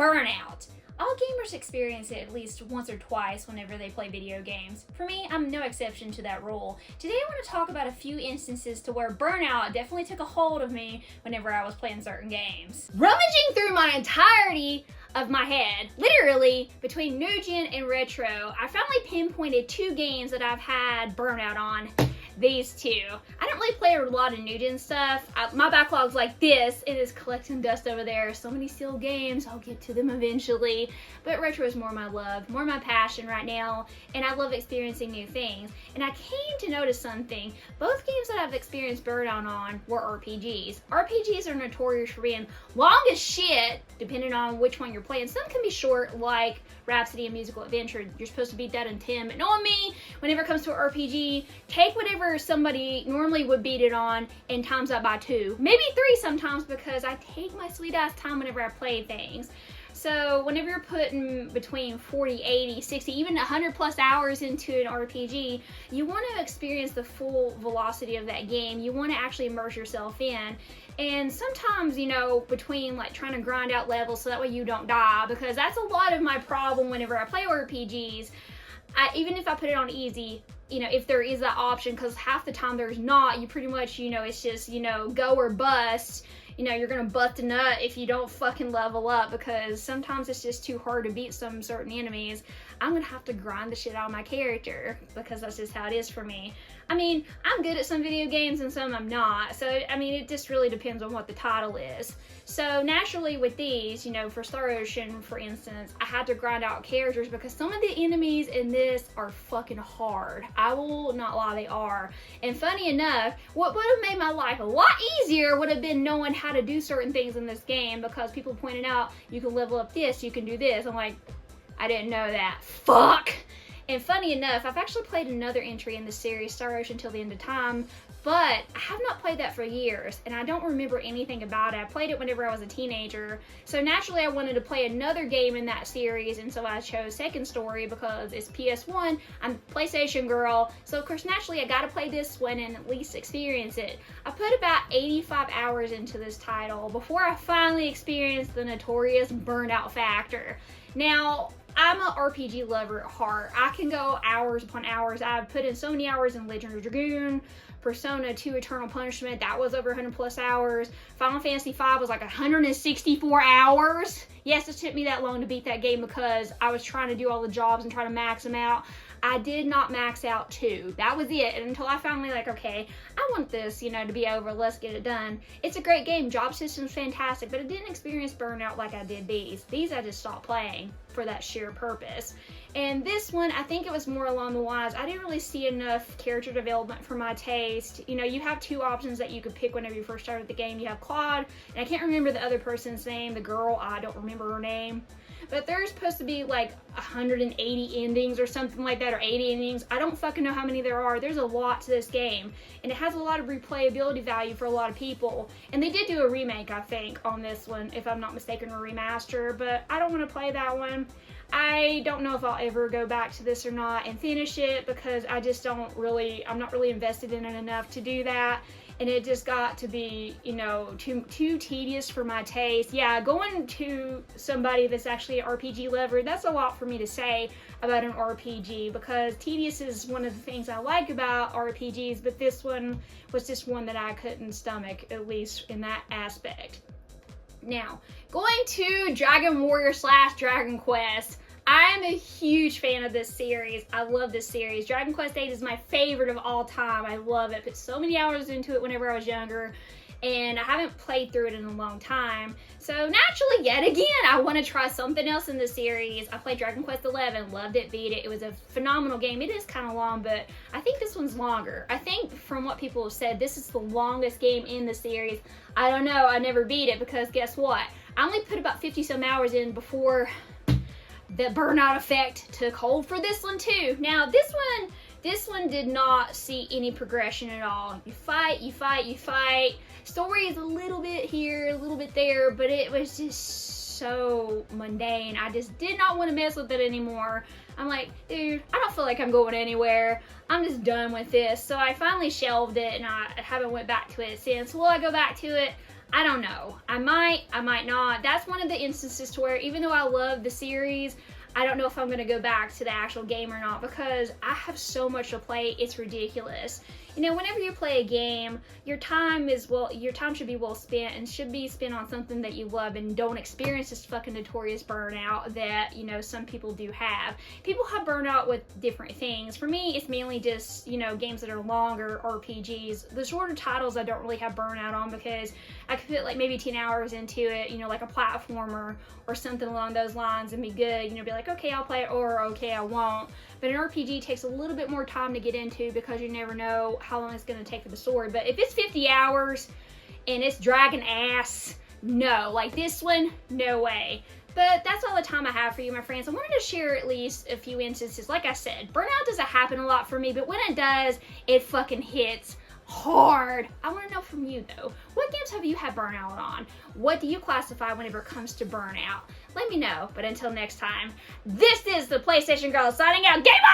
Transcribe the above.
Burnout. All gamers experience it at least once or twice whenever they play video games. For me, I'm no exception to that rule. Today I want to talk about a few instances to where burnout definitely took a hold of me whenever I was playing certain games. Rummaging through my entirety of my head, literally between new gen and retro, I finally pinpointed two games that I've had burnout on. These two. I don't really play a lot of new gen stuff. My backlog's like this. It is collecting dust over there. So many sealed games. I'll get to them eventually. But retro is more my love, more my passion right now. And I love experiencing new things. And I came to notice something. Both games that I've experienced burnout on were RPGs. RPGs are notorious for being long as shit, depending on which one you're playing. Some can be short, like Rhapsody and Musical Adventure. You're supposed to beat that in 10. But knowing me, whenever it comes to an RPG, take whatever somebody normally would beat it on and times that by 2, maybe 3 sometimes, because I take my sweet ass time whenever I play things. So whenever you're putting between 40, 80, 60, even 100 plus hours into an RPG, you want to experience the full velocity of that game. You want to actually immerse yourself in. And sometimes, you know, between like trying to grind out levels so that way you don't die, because that's a lot of my problem whenever I play RPGs. Even if I put it on easy, you know, if there is that option, because half the time there's not, you pretty much, you know, it's just, you know, go or bust. You know, you're gonna bust a nut if you don't fucking level up, because sometimes it's just too hard to beat some certain enemies. I'm gonna have to grind the shit out of my character, because that's just how it is for me. I mean, I'm good at some video games and some I'm not. So, I mean, it just really depends on what the title is. So, naturally with these, you know, for Star Ocean, for instance, I had to grind out characters because some of the enemies in this are fucking hard. I will not lie, they are. And funny enough, what would have made my life a lot easier would have been knowing how to do certain things in this game, because people pointed out, you can level up this, you can do this. I'm like, I didn't know that. Fuck! And funny enough, I've actually played another entry in the series, Star Ocean Till the End of Time, but I have not played that for years, and I don't remember anything about it. I played it whenever I was a teenager, so naturally I wanted to play another game in that series, and so I chose Second Story because it's PS1, I'm a PlayStation girl, so of course naturally I gotta play this one and at least experience it. I put about 85 hours into this title before I finally experienced the notorious burnout factor. Now, I'm an RPG lover at heart. I can go hours upon hours. I've put in so many hours in Legend of Dragoon, Persona 2 Eternal Punishment, that was over 100 plus hours. Final Fantasy 5 was like 164 hours. Yes, it took me that long to beat that game because I was trying to do all the jobs and try to max them out. I did not max out 2. That was it. And until I finally like, okay, I want this, you know, to be over. Let's get it done. It's a great game. Job system's fantastic, but I didn't experience burnout like I did these. These I just stopped playing for that sheer purpose. And this one, I think it was more along the lines, I didn't really see enough character development for my taste. You know, you have 2 options that you could pick whenever you first started the game. You have Claude, and I can't remember the other person's name, the girl, I don't remember her name. But there's supposed to be like 180 endings or something like that, or 80 endings. I don't fucking know how many there are. There's a lot to this game, and it has a lot of replayability value for a lot of people. And they did do a remake, I think, on this one, if I'm not mistaken, or remaster, but I don't want to play that one. I don't know if I'll ever go back to this or not and finish it, because I just I'm not really invested in it enough to do that. And it just got to be, you know, too tedious for my taste. Yeah, going to somebody that's actually an RPG lover, that's a lot for me to say about an RPG, because tedious is one of the things I like about RPGs, but this one was just one that I couldn't stomach, at least in that aspect. Now, going to Dragon Warrior / Dragon Quest. I'm a huge fan of this series. I love this series. Dragon Quest VIII is my favorite of all time. I love it. Put so many hours into it whenever I was younger, and I haven't played through it in a long time. So naturally, yet again, I want to try something else in the series. I played Dragon Quest XI, loved it, beat it. It was a phenomenal game. It is kind of long, but I think this one's longer. I think from what people have said, this is the longest game in the series. I don't know. I never beat it, because guess what? I only put about 50 some hours in before the burnout effect took hold for this one too. Now this one did not see any progression at all. You fight, you fight, you fight. Story is a little bit here, a little bit there, but it was just so mundane. I just did not want to mess with it anymore. I'm like, dude, I don't feel like I'm going anywhere. I'm just done with this. So I finally shelved it, and I haven't went back to it since. Will I go back to it? I don't know. I might not. That's one of the instances to where even though I love the series, I don't know if I'm going to go back to the actual game or not because I have so much to play, it's ridiculous. You know, whenever you play a game, your time should be well spent and should be spent on something that you love and don't experience this fucking notorious burnout that, you know, some people do have. People have burnout with different things. For me, it's mainly just, you know, games that are longer, RPGs. The shorter titles I don't really have burnout on because I could put like maybe 10 hours into it, you know, like a platformer or something along those lines and be good, you know, be like, okay, I'll play it or okay, I won't. But an RPG takes a little bit more time to get into because you never know how long it's going to take for the story. But if it's 50 hours and it's dragging ass, no. Like this one, no way. But that's all the time I have for you, my friends. I wanted to share at least a few instances. Like I said, burnout doesn't happen a lot for me, but when it does, it fucking hits hard. I want to know from you though, what games have you had burnout on? What do you classify whenever it comes to burnout? Let me know. But until next time, this is the PlayStation Girl signing out. Game on!